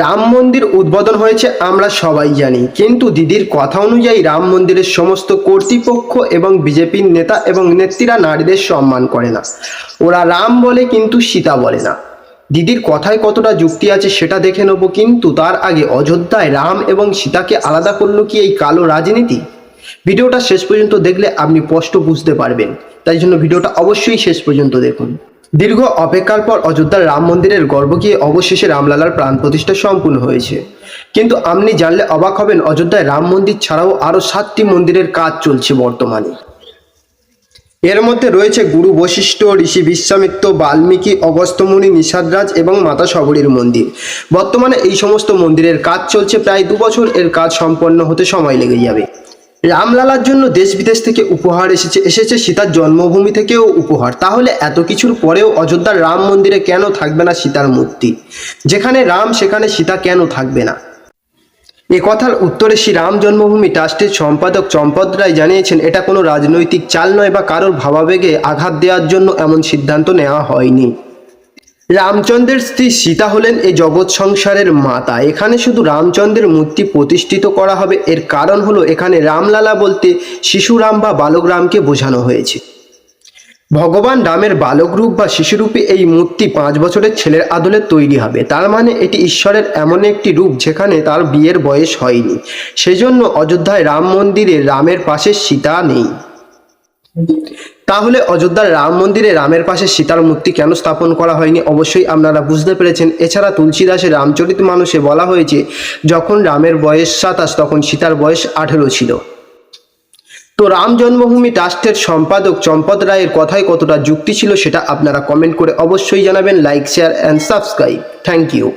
রাম মন্দির উদ্বোধন হয়েছে আমরা সবাই জানি, কিন্তু দিদির কথা অনুযায়ী রাম মন্দিরের সমস্ত কর্তৃপক্ষ এবং বিজেপির নেতা এবং নেত্রীরা নারীদের সম্মান করে না। ওরা রাম বলে কিন্তু সীতা বলে না। দিদির কথায় কতটা যুক্তি আছে সেটা দেখে নেব, কিন্তু তার আগে অযোধ্যায় রাম এবং সীতাকে আলাদা করলো কি এই কালো রাজনীতি? ভিডিওটা শেষ পর্যন্ত দেখলে আপনি স্পষ্ট বুঝতে পারবেন, তাই জন্য ভিডিওটা অবশ্যই শেষ পর্যন্ত দেখুন। দীর্ঘ অপেক্ষার পর অযোধ্যার রাম মন্দিরের গর্ভ গিয়ে অবশেষে রামলালার প্রাণ প্রতিষ্ঠা সম্পূর্ণ হয়েছে। কিন্তু আপনি জানলে অবাক হবেন, অযোধ্যায় রাম মন্দির ছাড়াও আরও 7টি মন্দিরের কাজ চলছে বর্তমানে। এর মধ্যে রয়েছে গুরু বশিষ্ঠ, ঋষি বিশ্বামিত্র, বাল্মীকি, অগস্ত্যমুনি, নিষাদরাজ এবং মাতা শবরীর মন্দির। বর্তমানে এই সমস্ত মন্দিরের কাজ চলছে, প্রায় 2 বছর এর কাজ সম্পন্ন হতে সময় লেগে যাবে। রামলালার জন্য দেশ বিদেশ থেকে উপহার এসেছে সীতার জন্মভূমি থেকেও উপহার। তাহলে এত কিছুর পরেও অযোধ্যার রাম মন্দিরে কেন থাকবে না সীতার মূর্তি? যেখানে রাম সেখানে সীতা কেন থাকবে না? এ কথার উত্তরে শ্রী রাম জন্মভূমি ট্রাস্টের সম্পাদক চম্পদ রায় জানিয়েছেন, এটা কোনো রাজনৈতিক চাল নয় বা কারোর ভাবাবেগে আঘাত দেওয়ার জন্য এমন সিদ্ধান্ত নেওয়া হয়নি। রামচন্দ্রের স্ত্রী সীতা হলেন এই জগৎ সংসারের মাতা। এখানে শুধু রামচন্দ্রের মূর্তি প্রতিষ্ঠিত করা হবে, এর কারণ হলো এখানে রামলালা বলতে শিশুরাম বা বালক রামকে বোঝানো হয়েছে। ভগবান রামের বালক রূপ বা শিশুরূপে এই মূর্তি 5 বছরের ছেলের আদলে তৈরি হবে। তার মানে এটি ঈশ্বরের এমন একটি রূপ যেখানে তার বিয়ের বয়স হয়নি। সেজন্য অযোধ্যায় রাম মন্দিরে রামের পাশে সীতা নেই। তাহলে অযোধ্যার রাম মন্দিরে রামের পাশে সীতার মূর্তি কেন স্থাপন করা হয়নি? অবশ্যই আপনারা বুঝতে পেরেছেন। এছাড়া তুলসীদাসের রামচরিতমানসে বলা হয়েছে, যখন রামের বয়স 27 তখন সীতার বয়স 18 ছিল। তো রাম জন্মভূমি ট্রাস্টের সম্পাদক চম্পদ রায়ের কথায় কতটা যুক্তি ছিল সেটা আপনারা কমেন্ট করে অবশ্যই জানাবেন। Like, share and subscribe. Thank you.